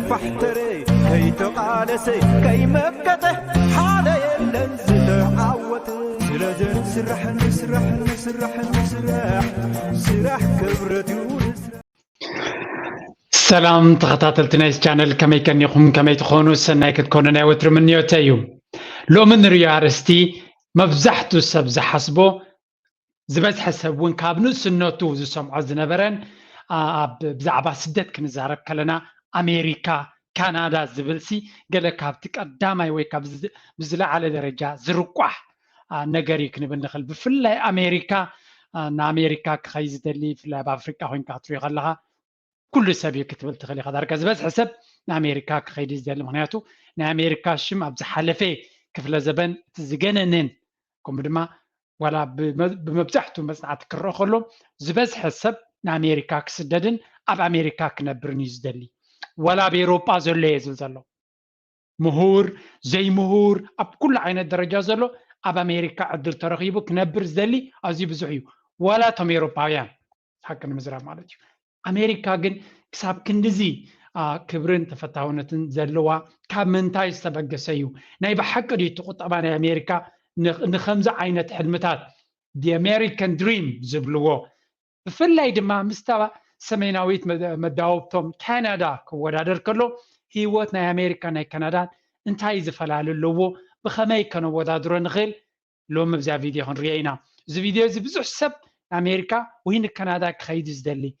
كيفحتري كي تقالسي كي مكته حالي اللنزل عوت سرجن سرح نسرح نسرح نسرح سرح كبرتي سلام تخطاتلتي نايس channel كمي كان يخم كمي تخونو سناي كتكوننا وتر من يوتيو لو من ريارستي مفزحتو سبز حسبو زبز حسب وين كابنو سنوتو زي سمع زنبرن بزعبا سدت كنزارب كلنا أمريكا كندا زبلسي قال كابتك قدامي وي كاب بزلا على درجة زرقوح نجاري كنبن نخل بفلا أمريكا نا أمريكا كخيز دلي في أفريقيا وين كاتري غلها كل سبي كتبت تخلي خدار كذبت حسب أمريكا كخيديز ديال مهنياتو أمريكا شم أبز حلفي كفلا زبن تزجننن كم بدما ولا بمبزحتو مسعت كرخلو زبز حسب أمريكا كسددن أب أمريكا كنبرنيز دلي ولا بأوروبا زلي زلزلو مهور زي مهور أب كل عين الدرجة زلو أب أمريكا عدل ترغيبو كنبرز دلي أزي بزعيو ولا تم أوروبايان حق المزرعة مالتي أمريكا جن كسب كندزي كبرن تفتاونتن زلوا كمنتاي سبق سيو نايب حق دي تقط أبان أمريكا نخمزة عينة حلمتات دي أمريكان دريم زبلوه بفلا يدما مستوى سميناويت مداوبتهم كندا كودادر كله هيوتنا أمريكا نا كندا انتاي زفلال اللوو بخماي كانوا ودادرو نغيل لو مبزا فيديو هنريينا زي فيديو زي بزح سب أمريكا وهين كندا كخيدز دلي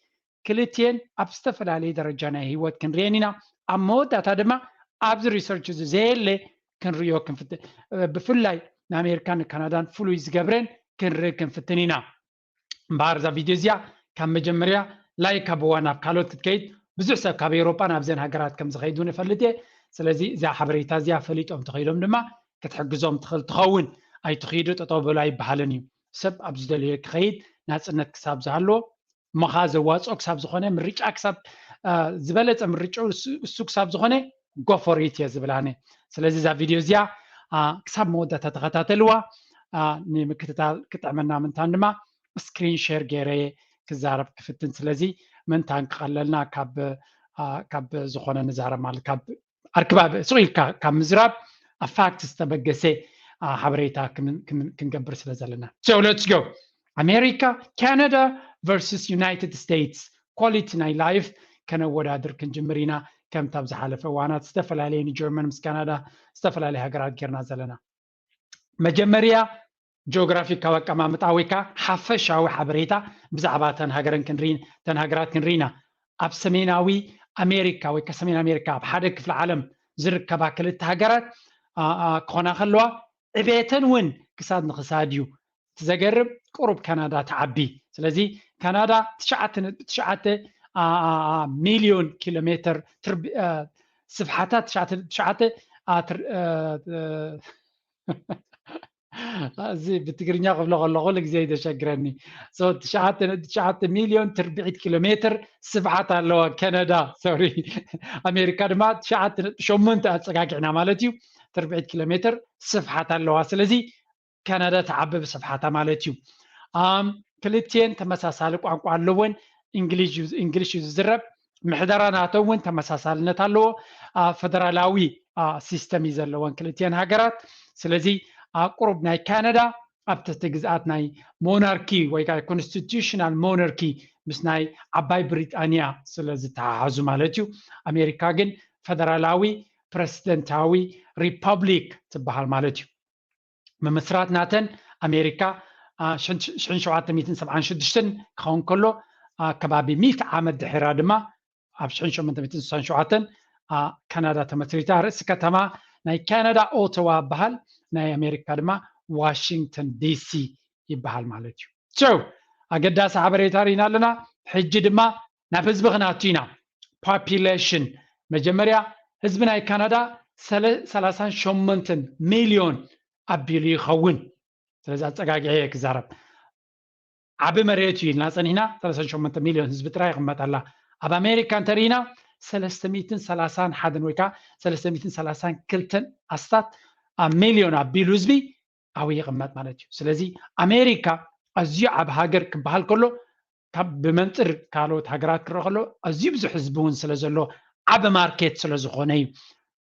كلتين أبستفل عليه درجانا هيوت كن ريانينا أمود أتادما أبز ريسيرش زيلي كن ريو كن فت بفلاي أمريكان كندان فلويز جبرين كن ري كن فتنينا بارزا فيديو زيا كم مجمريا لايك أبوانا بكالوت تكيد بزح سب كابي أوروبا نابزين هجرات كم زخيدون فلتي سلازي زي حبريتا زيا فليت أم تخيلهم دما كتحجزهم تخون أي تخيدت أطول أي بحالني سب أبز دليل خيد ناس إنك كسب زعلو مخازن واصق ساب زخونه مريچ اكسب زبلت مريچو السوق ساب زخونه go for it يزبلانه ስለዚህ ዛ ቪዲዮ እዚያ ክሳብ መወዳታ ተኸታተልዋ ንምክትታል ክጥዕመና ምንታን ድማ ስክሪን ሼር ገይረ ክዛረብ ክፍትን ስለዚህ ምንታን ቀለልና ካብ ዝኮነ ንዛረብ ማለት ካብ ኣርክባብ ስቂልካ ካብ ምዝራብ ኣፋክት ዝተበገሰ ሓበሬታ ክንገብር ስለ ዘለና so let's go America Canada versus United States quality night life كان ودادر كنجمرينا كم تابز حلفة وانا استفل عليني جرمن مس كندا استفل عليها قراد كيرنا زلنا مجمريا جغرافي كواك أمام متعويكا حفشة وحبريتا بزعباتن هاجرن كنرين تنهاجرات كنرينا أبسميناوي أمريكا وكسمين أمريكا بحدك في العالم زر كباكلت هاجرات كونا خلوا عبيتن وين كساد نقصاديو تزجرب قرب كندا تعبي سلازي كندا تشعت مليون كيلومتر سفحاتات تشعت زي بتقرنيا قبل لك زي ده شجرني سو تشعت مليون تربيعت كيلومتر سبعة لو كندا سوري أمريكا ما تشعت شمنت أتسقاقعنا مالتيو تربيعت كيلومتر سبحة لو سلازي كندا تعبب بصفحاتها مالتيو كلتين تمساسالك وعنقو علوين انجليش يزرب محدراناتو وين تمساسالنت علو فدرالاوي سيستم يزلوان كلتين هاجرات سلازي قرب ناي كندا ابتتجزات ناي موناركي ويكا كونستيتيوشنال موناركي بس ناي عباي بريطانيا سلازي تعازو مالتيو امريكا جن فدرالاوي بريسيدنتاوي ريبابليك تبحال مالتيو ممسرات ناتن أمريكا شن شوعات 176 كون كله كبابي 100 عام دحرا دما شن شو من 190 شوعاتن كندا تمثيلتا رئيس كتما ناي كندا اوتوا بحال ناي أمريكا دما واشنطن دي سي يبحال مالتيو شو أقداس حبريتا رينا لنا حج دما نفز بغناتينا population مجمريا حزبنا كندا 38 مليون أبيلي خون سلازي أتسقاقع هيك زارب عبي مريتي ناسن هنا 38 مليون حزب تراي قمت الله أب أمريكا ترينا 330 حدن ويكا 330 كلتن أستات مليون أبيل حزبي أو يقمت مالتي سلازي أمريكا أزيو عب هاجر كبهال كله كب بمنطر كالوت هاجرات كرخلو أزيو بزو حزبون سلازلو عب ماركت سلازخوني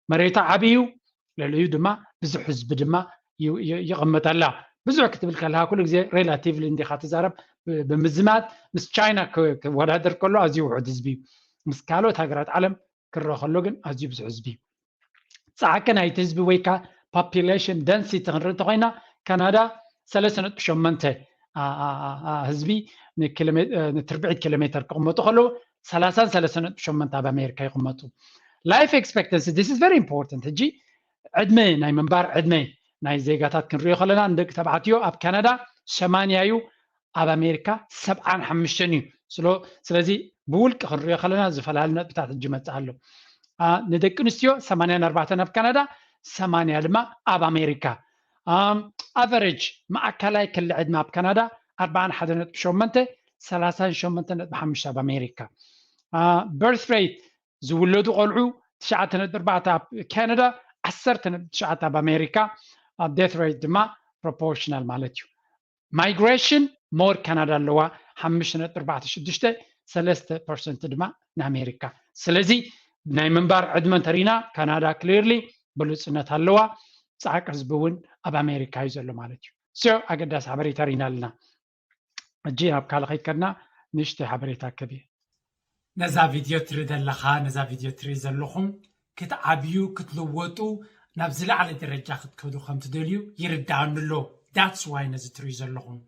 مريتا عبيو لليو دما بزح حزب دما يغمت الله بزح كتب لها كل زي ريلاتيفلي اندي خاتزارب بمزمات مس تشاينا ودادر كله ازيو وحد حزبي مس كالوت هاجرات عالم كره خلوغن ازيو بزح حزبي صعكنا يتزبي ويكا population density تغنرتغينا كندا 3.8 حزبي نتربع كيلومتر قمتو خلو 3.8 بامريكا يقمتو life expectancy this is very important هجي عدمي ناي منبار عدمي ناي زيغاتات كنريو خلنا ندق تبعتيو اب كندا 8 يو اب امريكا 75 سلازي بولك كنريو خلنا زفلالنا بتاعت الجمعة تعلو ندق نستيو 84 اب كندا 8 دما اب امريكا افريج مع كلاي كل عدما اب كندا 41.8 38.5 اب امريكا birth rate زولدو قلعو 9.4 كندا 10.9 بامريكا death rate دما proportional مالتيو migration more كندا اللوا 5.46 3% دما نامريكا سلازي ناي منبار عدمن ترينا كندا كليرلي بلوصنت اللوا صعق حزبون اب امريكا يزلو مالتيو سو اقداس حبري ترينا لنا اجي اب كالخيت كنا نشتي حبري تاكبي نزا فيديو تري دلخا نزا فيديو تري زلخم كتعبيو كتلوطو نابزل على درجة كتكودو خمت دوليو يردان له that's why نزا تري زلخم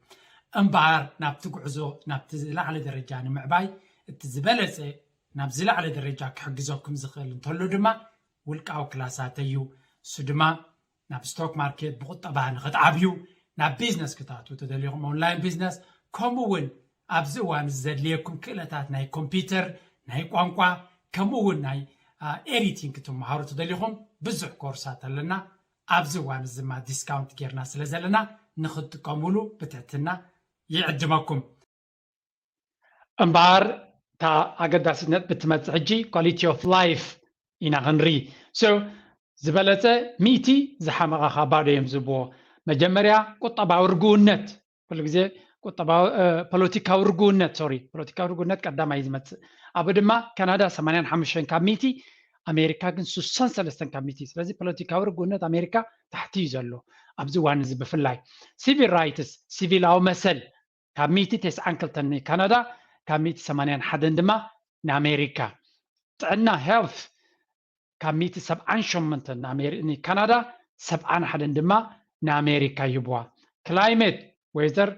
انبار نابتقعزو نابتزل على درجة نمعباي التزبالسي نابزل على درجة كحقزوكم زخيل انتولو دما ولقاو كلاساتيو سدما ناب ستوك ماركت بقطبا نغتعبيو ناب بيزنس كتاتو تدليهم اونلاين بيزنس كومون ابزوان زدليكم كلاتات ناي كمبيوتر ناي قوانقوا كمون ناي اديتينغ تمهارو تدليهم بزح كورسات لنا ابزوان زما ديسكاونت كيرنا سلازلنا نخطقمولو بتعتنا يعجبكم امبار تا اقداسنت بتمصحجي كواليتي اوف لايف إنا غنري زبالته ميتي زحمة خبر يمزبو مجمريا قطبا ورقونت كل جزء قطبا بوليتيكا ورقونت بوليتيكا ورقونت قدام يزمت أبدما كندا 85 كميتي أمريكا كن 63 كميتي لذي بوليتيكا ورقونت أمريكا تحتي زلو أبزوان زب في اللاي civil rights civil أو مثل كميتي 9 كلتني كندا كميتي 80 حدن دما نأمريكا تعنا health كميتي 78 نأمريكا كندا 71 حدن دما نأمريكا يبوا climate weather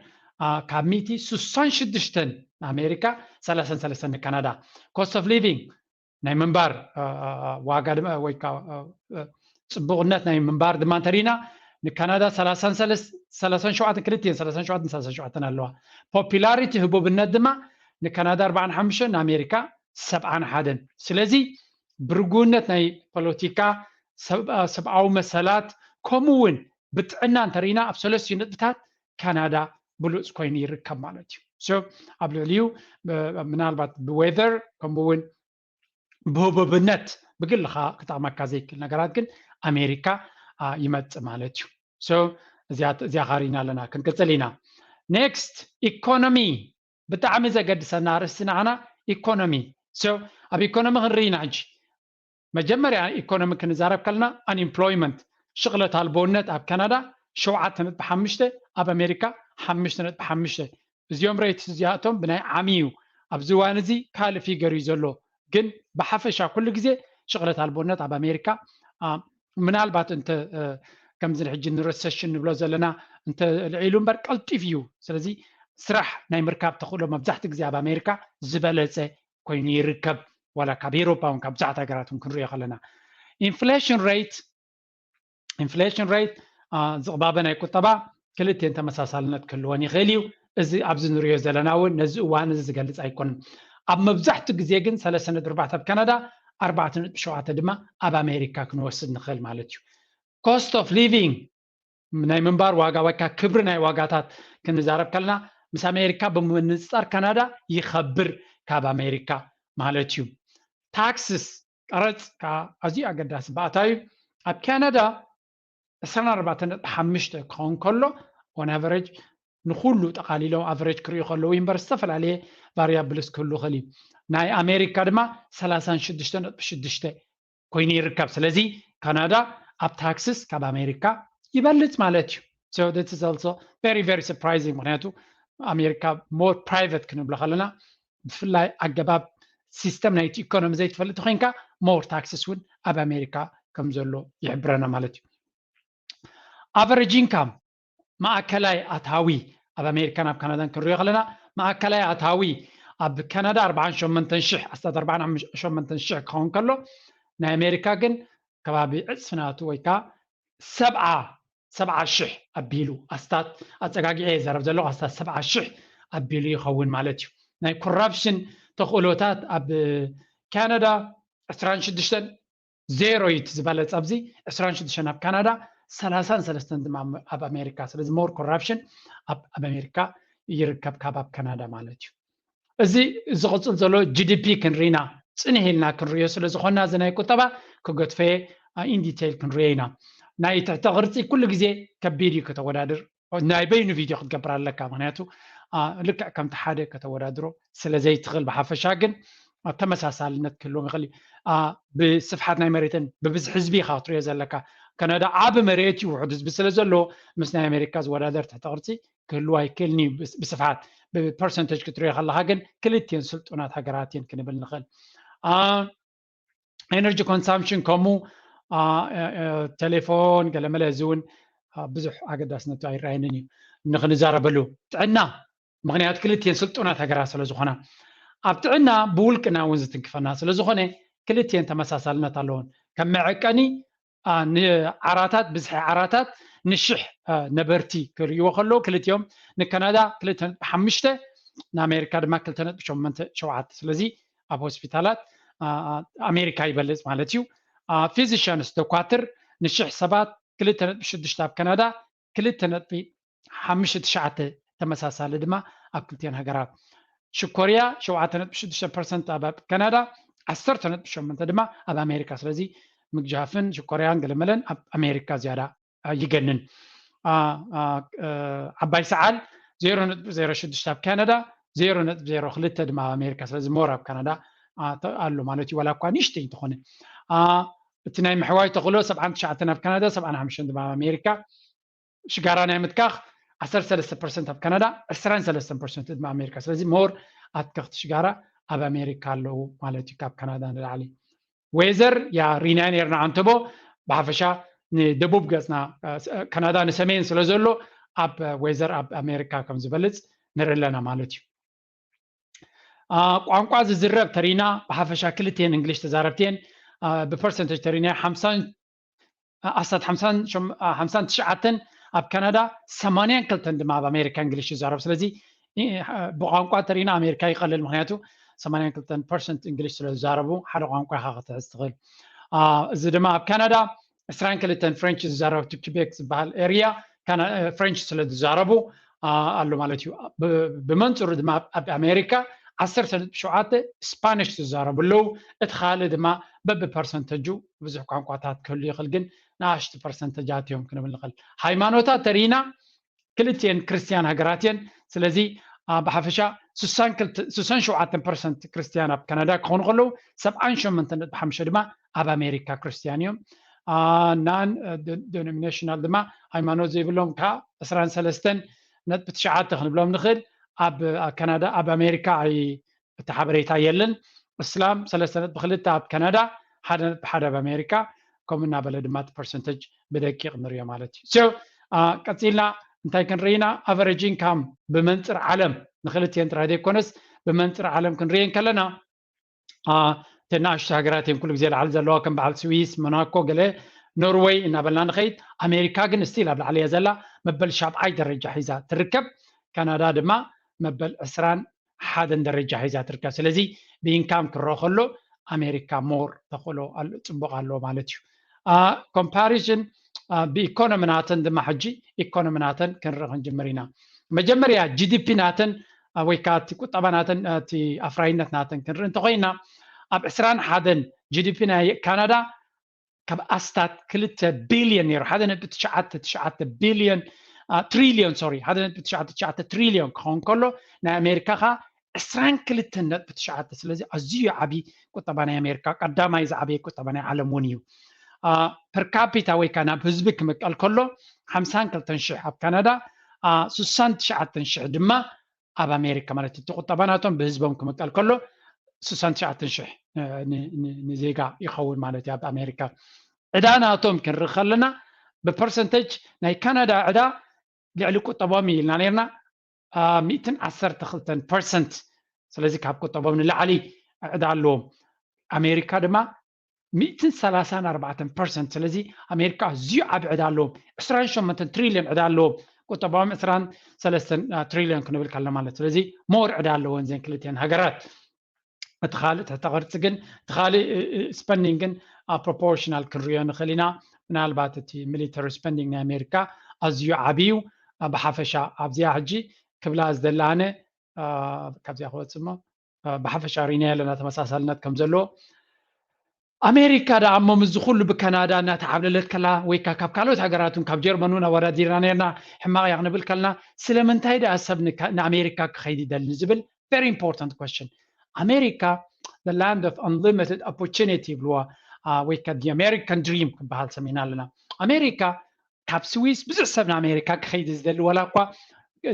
كميتي 66 نأمريكا 33 كندا cost of living ناي منبار واقع ويكا صبغنات ناي منبار دمان ترينا نكندا 30 شوعة كريتين 30 شوعة نالوا popularity هبو بالندمة نكندا 45 نأمريكا 7 حدن سلازي برقونت ناي بوليتيكا سبعو مسالات كومون بتعنا انترينا ابسولوس ينتات كندا بلوز كوين يركب مالتي سو ابليو منالبات بويذر كومون بهببنت بقول لها قطع مكازيك نغرات كن امريكا يمت مالتي سو زي غارينا لنا كنقصلينا نيكست ايكونومي بتعمي زقد سنارسنا انا ايكونومي سو اب ايكونومي غرينا عجي مجمريا ايكونومي كنزارب كلنا unemployment شغلة البونت اب كندا شوعة بحمشته اب امريكا حمشته بحمشته زيوم ريت زياتهم بناي عميو اب زوانزي كال فيجر يزلو جن بحفشا كل جزء شغلة البونت اب امريكا منالبات انت كم زين حج الريسيشن نبلو زلنا انت العيلون برك التيفيو سلازي سرح ناي مركب تخلو مبزحت جزء اب امريكا زبالته كوين يركب ولا كبيرو باون كبزعت اقراتهم كنريا خلنا inflation rate زغبابنا يكتبا كلتين تمساسالنت كلواني غليو ازي ابز نريو زلناون نز وان نز زغلص ايكون اب مبزحت غزي كن 3.4 بكندا 4.7 دما اب امريكا كنوسد نخل مالتيو cost of living من منبار واغا وكا كبرنا واغاتات كنزارب كلنا مس امريكا بمنصر كندا يخبر كاب امريكا مالتيو taxes قرض كا ازي اقداس باتاي اب كندا 4.5 كون كله on average نخلو تقاليلو average كريو خلو ينبر استفل عليه variables كله خلي ናይ ኣሜሪካ ድማ 36.6 ኮይኑ ይርከብ ስለዚ ካናዳ ኣብ ታክስስ ካብ ኣሜሪካ ይበልፅ ማለት እዩ so this is also very surprising ምክንያቱ ኣሜሪካ more private ክንብሎ ከለና ብፍላይ ኣገባብ ሲስተም ናይቲ ኢኮኖሚ ዘይትፈልጥ ኮይንካ more taxes እውን ኣብ ኣሜሪካ ከም ዘሎ ይሕብረና ማለት እዩ average income ማእከላይ ኣታዊ ኣብ ኣሜሪካ ናብ ካናዳን ክንሪኦ ከለና ማእከላይ ኣታዊ ኣብ ካናዳ 48,000 ኣስታት 48,000 ክኸውን ከሎ ናይ ኣሜሪካ ግን ከባቢ ዕፅፍናቱ ወይ ከዓ 70,000 ኣቢሉ ኣስታት ኣፀጋጊዐ ዘረብ ዘለዎ ኣስታት 70,000 ኣቢሉ ይኸውን ማለት እዩ ናይ ኮራፕሽን ተኽእሎታት ኣብ ካናዳ 26 0 ዩት ዝበለፅ ኣብዚ 26 ኣብ ካናዳ 33 ድማ ኣብ ኣሜሪካ ስለዚ ሞር ኮራፕሽን ኣብ ኣሜሪካ ይርከብ ካብ ኣብ ካናዳ ማለት እዩ እዚ ዝቕፅል ዘሎ ጂዲፒ ክንሪና ፅንሕ ኢልና ክንሪኦ ስለ ዝኾና እዚ ናይ ቁጠባ ክገድፈየ ኢን ዲቴይል ክንሪኦ ኢና ናይ ትሕተ ቅርፂ ኩሉ ግዜ ከቢድ እዩ ከተወዳድር ናይ በይኑ ቪድዮ ክትገብር ኣለካ ምክንያቱ ልክዕ ከምቲ ሓደ ከተወዳድሮ ስለዘይትኽእል ብሓፈሻ ግን ተመሳሳልነት ክህልዎም ይኽእል ብስፍሓት ናይ መሬትን ብብዝሒ ህዝቢ ኢኻ ክትሪኦ ዘለካ ካናዳ ዓብ መሬት እዩ ውሕድ ህዝቢ ስለ ዘለዎ ምስ ናይ ኣሜሪካ ዝወዳደር ትሕተ ቅርፂ ክህልዋ ይክእልኒ ብስፍሓት ብፐርሰንቴጅ ክትሪኦ ከለካ ግን ክልቲአን ስልጡናት ሃገራት እየን ክንብል ንኽእል ኤነርጂ ኮንሳምፕሽን ከምኡ ቴሌፎን ገለመለ እዚ እውን ብዙሕ ኣገዳስነቱ ኣይረኣየንን እዩ ንክንዛረበሉ ጥዕና ምክንያት ክልቲአን ስልጡናት ሃገራት ስለ ዝኾና ኣብ ጥዕና ብውልቅና እውን ዝትንክፈና ስለ ዝኾነ ክልቲአን ተመሳሳልነት ኣለዎን ከም መዐቀኒ ንዓራታት ብዝሒ ዓራታት ንሽሕ ነበርቲ ክርእይዎ ከለዉ ክልቲኦም ንካናዳ 2.5 ንኣሜሪካ ድማ 2.87 ስለዚ ኣብ ሆስፒታላት ኣሜሪካ ይበልፅ ማለት እዩ ፊዚሽንስ ደኳትር ንሽሕ ሰባት 2.6 ኣብ ካናዳ 2.59 ተመሳሳሊ ድማ ኣብ ክልቲአን ሃገራት ሽኮርያ 7.6% ኣብ ካናዳ 10.8 ድማ ኣብ ኣሜሪካ ስለዚ ምግጃፍን ሽኮርያን ገለመለን ኣብ ኣሜሪካ ዝያዳ ይገንን ዓባይ ሰዓል 0.06 ኣብ ካናዳ 0.02 ድማ ኣብ ኣሜሪካ ስለዚ ሞር ኣብ ካናዳ ኣሎ ማለት እዩ ዋላ እኳ ንእሽተይ እንተኾነ እቲ ናይ ምሕዋይ ተኽእሎ 79 ኣብ ካናዳ 75 ድማ ኣብ ኣሜሪካ ሽጋራ ናይ ምትካኽ 13% ኣብ ካናዳ 23% ድማ ኣሜሪካ ስለዚ ሞር ኣትከኽቲ ሽጋራ ኣብ ኣሜሪካ ኣለዉ ማለት እዩ ካብ ካናዳ ንላዕሊ ዌዘር ያ ሪና ነርና አንተቦ ብሓፈሻ ንደቡብ ገፅና ካናዳ ንሰሜን ስለ ዘሎ ኣብ ዌዘር ኣብ ኣሜሪካ ከም ዝበልፅ ንርኢ ኣለና ማለት እዩ ቋንቋ ዝዝረብ ተሪና ብሓፈሻ ክልቲአን እንግሊሽ ተዛረብትየን ብፐርሰንቴጅ ተሪና 59 ኣብ ካናዳ 82 ድማ ኣብ ኣሜሪካ እንግሊሽ ይዛረብ ስለዚ ብቋንቋ ተሪና ኣሜሪካ ይቀልል ምክንያቱ 82% እንግሊሽ ስለ ዝዛረቡ ሓደ ቋንቋ ኢኻ ክትሕዝ ትኽእል እዚ ድማ ኣብ ካናዳ 22 ፍሬንች ዝዛረቡ ኪቤክ ዝበሃል ኤርያ ፍሬንች ስለ ዝዛረቡ ኣሎ ማለት እዩ ብመንፅሩ ድማ ኣብ ኣሜሪካ 17 ስፓኒሽ ዝዛረቡ ኣለዉ እቲ ካልእ ድማ በብፐርሰንተጁ ብዙሕ ቋንቋታት ክህሉ ይኽእል ግን ንኣሽቲ ፐርሰንተጃት እዮም ክንብል ንኽእል ሃይማኖታት ተሪና ክልቲአን ክርስቲያን ሃገራት እየን ስለዚ ብሓፈሻ 67% ክርስቲያን ኣብ ካናዳ ክኾኑ ከለዉ 78.5 ድማ ኣብ ኣሜሪካ ክርስቲያን እዮም ናን ዶኖሚኔሽናል ድማ ሃይማኖት ዘይብሎም ከዓ 23.9 ክንብሎም ንኽእል ኣብ ካናዳ ኣብ ኣሜሪካ እቲ ሓበሬታ የለን እስላም 3.2 ኣብ ካናዳ 1.1 ኣብ ኣሜሪካ ከምኡ እናበለ ድማ እቲ ፐርሰንቴጅ ብደቂቕ ንሪኦ ማለት እዩ ቀፂልና እንታይ ክንርኢና ኣቨሬጅ ኢንካም ብመንፅር ዓለም ንክልቲአን ጥራይ ዘይኮነስ ብመንፅር ዓለም ክንርኢን ከለና ተናእሽቱ ሃገራት እየን ኩሉ ግዜ ላዕሊ ዘለዋ ከም በዓል ስዊስ ሞናኮ ገለ ኖርዌይ እናበልና ንኸይድ ኣሜሪካ ግን ስቲል ኣብ ላዕሊ እያ ዘላ መበል 7ይ ደረጃ ሒዛ ትርከብ ካናዳ ድማ መበል 21 ደረጃ ሒዛ ትርከብ ስለዚ ብኢንካም ክረአ ከሎ ኣሜሪካ ሞር ተኽእሎ ፅቡቕ ኣለዎ ማለት እዩ ኮምፓሪዥን ብኢኮኖሚ ናተን ድማ ሕጂ ኢኮኖሚ ናተን ክንርኢ ክንጅምር ኢና መጀመርያ ጂዲፒ ናተን ወይ ከዓ እቲ ቁጠባ ናተን እቲ ኣፍራይነት ናተን ክንርኢ እንተኮይና ኣብ 21 ጂዲፒ ናይ ካናዳ ካብ ኣስታት 2 ቢልዮን ነይሩ 1.99 ቢልዮን ትሪልዮን ሶሪ 1.99 ትሪልዮን ክኸውን ከሎ ናይ ኣሜሪካ ኸ اسران كلتن بتشعات سلازي أزيو عبي كتباني أمريكا قدامي زعبي كتباني عالمونيو per capita ወይ كان بحزبك مقال كله 50 كلتنشح بكندا 69 شح دما اب امريكا ማለት ተቆጣባናቶም በህዝቦም ከመቃል ከሎ 69 شح ንዜጋ ይኸውን ማለት ያ በአሜሪካ ዕዳናቶም ክንርኸለና በፐርሰንቴጅ ናይ ካናዳ ዕዳ ልዕሊ ቁጠቦም ኢልና ነርና 112% ስለዚ ካብ ቁጠቦም ንላዕሊ ዕዳ ኣለዎም ኣሜሪካ ድማ 134% ስለዚ ኣሜሪካ ዝዩ ዓብ ዕዳ ኣለዎም 28 ትሪልዮን ዕዳ ኣለዎም ቁጠቦም 23 ትሪልዮን ክንብል ከለና ማለት ስለዚ ሞር ዕዳ ኣለዎም ዘን ክልተን ሃገራት እትኻልእ ተተቕርጽ ግን እትኻልእ ስፔንዲንግ ግን ፕሮፖርሽናል ክንሪኦ ንኽእል ኢና ምናልባት እቲ ሚሊተሪ ስፔንዲንግ ናይ ኣሜሪካ ኣዝዩ ዓብዩ ብሓፈሻ ኣብዚኣ ሕጂ ክብላ ዝደላነ ካብዚኣ ክወፅእ እሞ ብሓፈሻ ሪና ያለና ተመሳሳልነት ከም ዘለዎ ኣሜሪካ ዳ እሞ ምዝ ኩሉ ብካናዳ እናተዓብለለት ከላ ወይ ካብ ካልኦት ሃገራትን ካብ ጀርመን እውን ኣወዳዲርና ነርና ሕማቕ እያ ክንብል ከለና ስለምንታይ ዳ ሰብ ንኣሜሪካ ክኸይድ ይደሊ ዝብል very important question ኣሜሪካ the land of unlimited opportunity ብልዋ ወይ ካ the American dream ክበሃል ሰሚዕና ኣለና ኣሜሪካ ካብ ስዊስ ብዙሕ ሰብ ንኣሜሪካ ክኸይድ ዝደሊ ወላ እኳ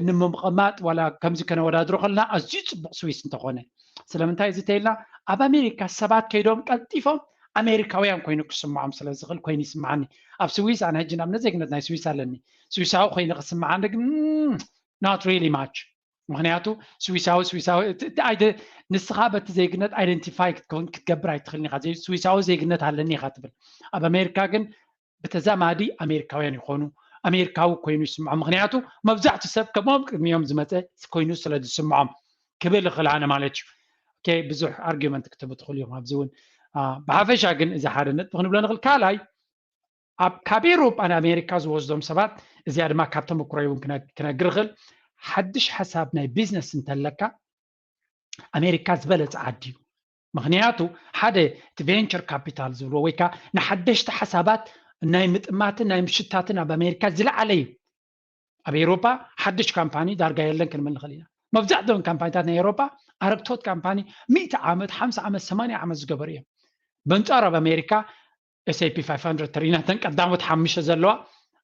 ንምቕማጥ ወላ ከምዚ ከነወዳድሮ ከለና ኣዝዩ ፅቡቕ ስዊስ እንተኾነ ስለምንታይ እዚ ተይልና ኣብ ኣሜሪካ ሰባት ከይዶም ቀልጢፎም ኣሜሪካውያን ኮይኑ ክስምዖም ስለ ዝኽእል ኮይኑ ይስምዓኒ ኣብ ስዊስ ኣነ ሕጂ ናብ ነዘግነት ናይ ስዊስ ኣለኒ ስዊሳዊ ኮይኑ ክስምዓኒ ግን not really much ምክንያቱ ስዊሳዊ ንስኻ በቲ ዜግነት ኣይደንቲፋይ ክትገብር ኣይትኽእልኒ ኢኻ ስዊሳዊ ዜግነት ኣለኒ ኢኻ ትብል ኣብ ኣሜሪካ ግን ብተዛማዲ ኣሜሪካውያን ይኾኑ ኣሜሪካዊ ኮይኑ ይስምዖም ምክንያቱ መብዛሕትኡ ሰብ ከምኦም ቅድሚኦም ዝመፀ ኮይኑ ስለ ዝስምዖም ክብል ይኽእል ኣነ ማለት እዩ ብዙሕ ኣርጊመንት ክትብ ትኽእሉ እዮም ኣብዚ እውን ብሓፈሻ ግን እዚ ሓደ ነጥቢ ክንብሎ ንኽእል ካልኣይ ካብ ኤሮጳ ንኣሜሪካ ዝወስዶም ሰባት እዚኣ ድማ ካብ ተመክሮይ እውን ክነግር ይኽእል ሓድሽ ሓሳብ ናይ ቢዝነስ እንተለካ ኣሜሪካ ዝበለፀ ዓዲ እዩ ምክንያቱ ሓደ እቲ ቬንቸር ካፒታል ዝብሎ ወይ ከዓ ንሓደሽቲ ሓሳባት ናይ ምጥማትን ናይ ምሽታትን ኣብ ኣሜሪካ ዝለዓለ እዩ ኣብ ኤሮጳ ሓድሽ ካምፓኒ ዳርጋ የለን ክንብል ንኽእል ኢና መብዛሕትኦም ካምፓኒታት ናይ ኤሮጳ ኣረግቶት ካምፓኒ 100 ዓመት 50 ዓመት 80 ዓመት ዝገበሩ እዮም በንጻር ኣብ ኣሜሪካ SAP 500 ተሪናተን ቀዳሞት 5 ዘለዋ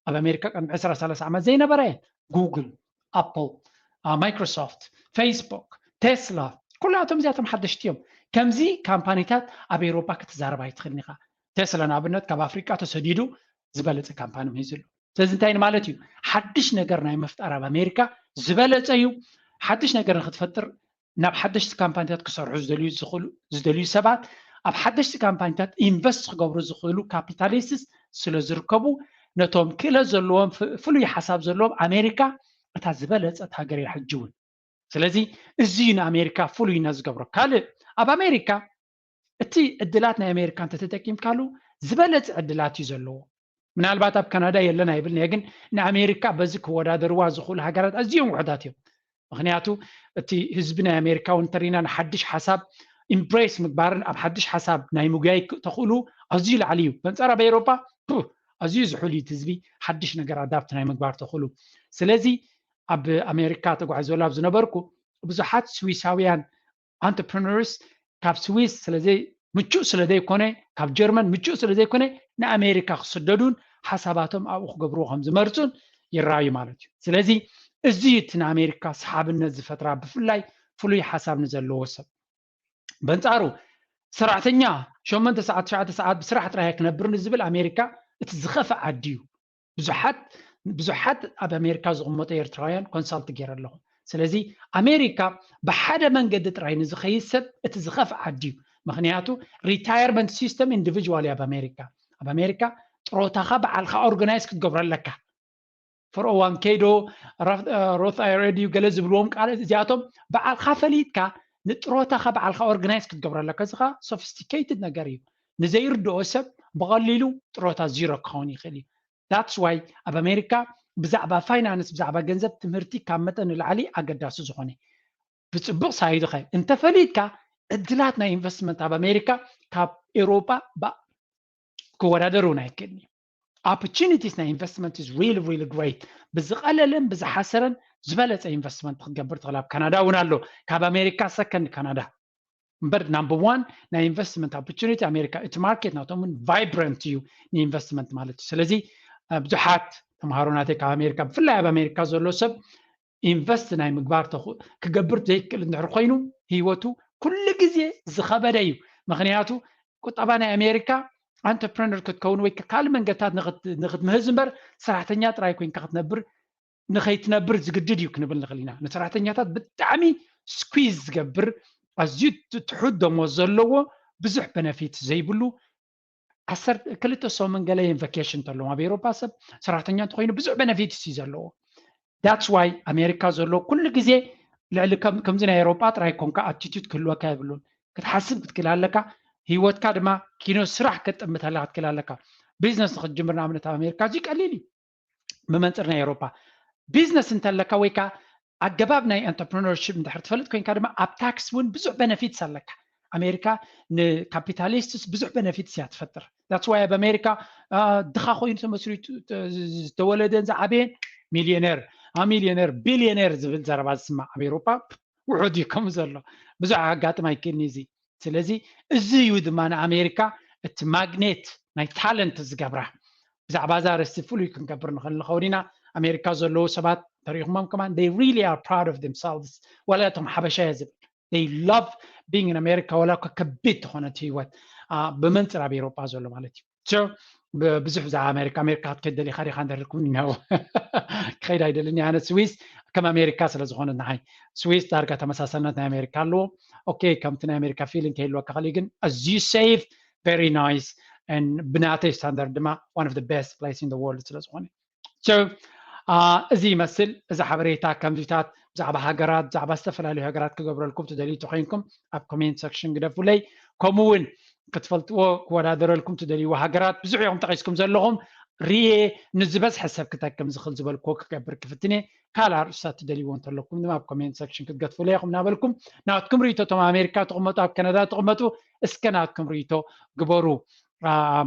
ኣብ ኣሜሪካ ቀን 20-30 ዓመት ዘይነበረ ጉግል ኣፕል ማይክሮሶፍት ፌስቡክ ቴስላ ኩላቶም እዚኣቶም ሓደሽቲ እዮም ከምዚ ካምፓኒታት ኣብ ኤሮጳ ክትዛረባ ኣይትኽእልኒ ኢኻ ቴስላ ንኣብነት ካብ ኣፍሪቃ ተሰዲዱ ዝበለፀ ካምፓኒ ሂዙሉ ስለዚ እንታይ ማለት እዩ ሓድሽ ነገር ናይ ምፍጣር ኣብ ኣሜሪካ ዝበለፀ እዩ ሓድሽ ነገር ንክትፈጥር ናብ ሓደሽቲ ካምፓኒታት ክሰርሑ ዝደልዩ ሰባት ኣብ ሓደሽቲ ካምፓኒታት ኢንቨስት ክገብሩ ዝኽእሉ ካፒታሊስትስ ስለ ዝርከቡ ነቶም ክእለት ዘለዎም ፍሉይ ሓሳብ ዘለዎም ኣሜሪካ እታ ዝበለፀት ሃገር እያ ሕጂ እውን ስለዚ እዚ ንኣሜሪካ ፍሉይነት ዝገብሮ ካልእ ኣብ ኣሜሪካ እቲ ዕድላት ናይ ኣሜሪካ እንተተጠቂምካሉ ዝበለፀ ዕድላት እዩ ዘለዎ ምናልባት ኣብ ካናዳ የለን ኣይብልኒ ግን ንኣሜሪካ በዚ ክወዳደርዋ ዝኽእሉ ሃገራት ኣዝዮም ውሕዳት እዮም ምክንያቱ እቲ ህዝቢ ናይ ኣሜሪካ እውን እንተሪና ንሓድሽ ሓሳብ ኢምብሬስ ምግባርን ኣብ ሓድሽ ሓሳብ ናይ ምጉያይ ተኽእሉ ኣዝዩ ላዕሊ እዩ በንጻር ኣብ ኤሮጳ ኣዝዩ ዝሑል ህዝቢ ሓድሽ ነገር ኣዳፕት ናይ ምግባር ተኽእሉ ስለዚ ኣብ ኣሜሪካ ተጓዒዘሉ ኣብ ዝነበርኩ ብዙሓት ስዊሳውያን አንትርፕረነርስ ካብ ስዊስ ስለዘይ ምቹእ ስለዘይኮነ ካብ ጀርመን ምቹእ ስለዘይኮነ ንኣሜሪካ ክስደዱን ሓሳባቶም ኣብኡ ክገብርዎ ከም ዝመርፁን ይረኣዩ ማለት እዩ ስለዚ እዚ እቲ ንኣሜሪካ ሰሓብነት ዝፈጥራ ብፍላይ ፍሉይ ሓሳብ ንዘለዎ ሰብ በንጻሩ ሰራሕተኛ 8 ሰዓት 9 ሰዓት ብስራሕ ጥራይ ክነብር ንዝብል ኣሜሪካ እቲ ዝኸፍእ ዓዲ እዩ ብዙሓት ኣብ ኣሜሪካ ዝቕመጡ ኤርትራውያን ኮንሳልት ገይረ ኣለኹ ስለዚ ኣሜሪካ ብሓደ መንገዲ ጥራይ ንዝኸይድ ሰብ እቲ ዝኸፍእ ዓዲ እዩ ምክንያቱ ሪታየርመንት ሲስተም ኢንዲቪጁዋል ኣብ ኣሜሪካ ጥሮታኻ በዓልካ ኦርጋናይዝ ክትገብሮ ኣለካ ፍርኦዋን ከይዶ ሮት ኣይሬዲ ገለ ዝብልዎም ቃላት እዚኣቶም በዓልካ ፈሊጥካ ንጥሮታኻ በዓልካ ኦርጋናይዝ ክትገብሮ ኣለካ እዚ ኸ ሶፊስቲኬትድ ነገር እዩ ንዘይርድኦ ሰብ ብቐሊሉ ጥሮታ ዚሮ ክኸውን ይኽእል እዩ that's why ኣብ ኣሜሪካ ብዛዕባ ፋይናንስ ብዛዕባ ገንዘብ ትምህርቲ ካብ መጠን ንላዕሊ ኣገዳሲ ዝኾነ ብፅቡቕ ሳይዱ ኸ እንተፈሊጥካ ዕድላት ናይ ኢንቨስትመንት ኣብ ኣሜሪካ ካብ ኤሮጳ ክወዳደሩን ኣይክእልኒ opportunities na investment is really great ብዝቀለለን ብዝሓሰረን ዝበለፀ ኢንቨስትመንት ክትገብር ትኽእል ኣብ ካናዳ እውን ኣሎ ካብ ኣሜሪካ ሰከንድ ካናዳ እምበር ናምበር 1 ናይ ኢንቨስትመንት ኦፖርቹኒቲ ኣሜሪካ እቲ ማርኬት ናቶም ቫይብረንት እዩ ንኢንቨስትመንት ማለት እዩ ስለዚ ብዙሓት ተምሃሮ ናተይ ካብ ኣሜሪካ ብፍላይ ኣብ ኣሜሪካ ዘሎ ሰብ ኢንቨስት ናይ ምግባር ክገብር ዘይክእል እንድሕር ኮይኑ ሂወቱ ኩሉ ግዜ ዝኸበደ እዩ ምክንያቱ ቁጠባ ናይ ኣሜሪካ entrepreneur ክትከውን ወይ ካልእ መንገድታት ንክትምህዝ እምበር ሰራሕተኛ ጥራይ ኮይንካ ክትነብር ንኸይትነብር ዝግድድ እዩ ክንብል ንኽእል ኢና ንሰራሕተኛታት ብጣዕሚ ስኩዝ ዝገብር ኣዝዩ ትሑት ደሞዝ ዘለዎ ብዙሕ ቤነፊት ዘይብሉ 12 ሰሙን ገለ ቫኬሽን ተለዎ ኣብ ኤውሮፓ ሰብ ሰራሕተኛ እንተኮይኑ ብዙሕ ቤነፊት እዩ ዘለዎ that's why ኣሜሪካ ዘሎ ኩሉ ግዜ ልዕሊ ከምዚ ናይ ኤውሮፓ ጥራይ ኮንካ ኣቲቲዩድ ክህልወካ የብሉን ክትሓስብ ክትክእል ኣለካ ሂወትካ ድማ ኪኖ ስራሕ ክትጥምት ኣለካ ክትክእል ኣለካ ቢዝነስ ንክትጅምር ንኣብነት ኣብ ኣሜሪካ እዚ ቀሊል እዩ ብመንፅር ናይ ኤውሮፓ ቢዝነስ እንተለካ ወይ ከዓ ኣገባብ ናይ ኤንተርፕረነርሺፕ እንድሕር ትፈልጥ ኮይንካ ድማ ኣብ ታክስ እውን ብዙሕ ቤነፊትስ ኣለካ ኣሜሪካ ንካፒታሊስትስ ብዙሕ ቤነፊትስ እያ ትፈጥር that's why ኣብ ኣሜሪካ ድኻ ኮይኑ ተመስሪቱ ዝተወለደን ዝዓበየን ሚልዮነር ቢልዮነር ዝብል ዘረባ ዝስማዕ ኣብ ኤውሮፓ ውሑድ እዩ ከምኡ ዘሎ ብዙሕ ኣጋጥም ኣይክእልኒ እዚ ስለዚ እዚ እዩ ድማ ንኣሜሪካ እቲ ማግኔት ናይ ታለንት ዝገብራ ብዛዕባ እዛ ርእስቲ ፍሉይ ክንገብር ንኽእል ንኸውን ኢና ኣሜሪካ ዘለዉ ሰባት ተሪኹሞም ከማን they really are proud of themselves ወላ እቶም ሓበሻ እየ ዝብል they love being in America ወላ ከቢድ ትኾነት ሂወት ብመንፅር ኣብ ኤውሮፓ ዘሎ ማለት እዩ ብዙሕ ብዛዕባ ኣሜሪካ ክትከይድ ደሊኻ ዲኻ እንተልኩም ይናው ክኸይድ ኣይደለኒ ኣነ ስዊስ ከም ኣሜሪካ ስለ ዝኾነት ንዓይ ስዊስ ዳርጋ ተመሳሳልነት ናይ ኣሜሪካ ኣለዎ ኦኬ ከምቲ ናይ ኣሜሪካ ፊሊንግ ከይህልወካ ኸሊ ግን ኣዝዩ ሴፍ very nice and ብናተይ ስታንዳርድ ድማ one of the best place in the world ስለ ዝኾነ እዚ ይመስል እዚ ሓበሬታ ከምዚታት ብዛዕባ ሃገራት ብዛዕባ ዝተፈላለዩ ሃገራት ክገብረልኩም ትደልዩ ተኮይንኩም ኣብ ኮሜንት ሰክሽን ግደፉለይ ከምኡውን ክትፈልጥዎ ክወዳደረልኩም ትደልይዎ ሃገራት ብዙሕ ኢኹም ጠቂስኩም ዘለኹም ርየ ንዝበዝሐ ሰብ ክጠቅም ዝኽእል ዝበልክዎ ክገብር ክፍትነ ካልእ ርእስታት ትደልይዎ እንተለኩም ድማ ኣብ ኮሜንት ሰክሽን ክትገድፉለይ ኢኹም ናበልኩም ናትኩም ርኢቶ እቶም ኣሜሪካ ትቕመጡ ኣብ ካናዳ ትቕመጡ እስከ ናትኩም ርኢቶ ግበሩ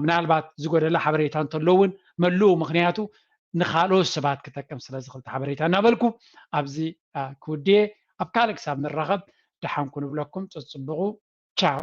ምናልባት ዝጎደለ ሓበሬታ እንተለውን መልኡ ምክንያቱ ንኻልኦት ሰባት ክጠቅም ስለ ዝኽእል ሓበሬታ እናበልኩ ኣብዚ ክውድየ ኣብ ካልእ ክሳብ ንራኸብ ድሓን ኩን ብለኩም ፅቡቁ ቻው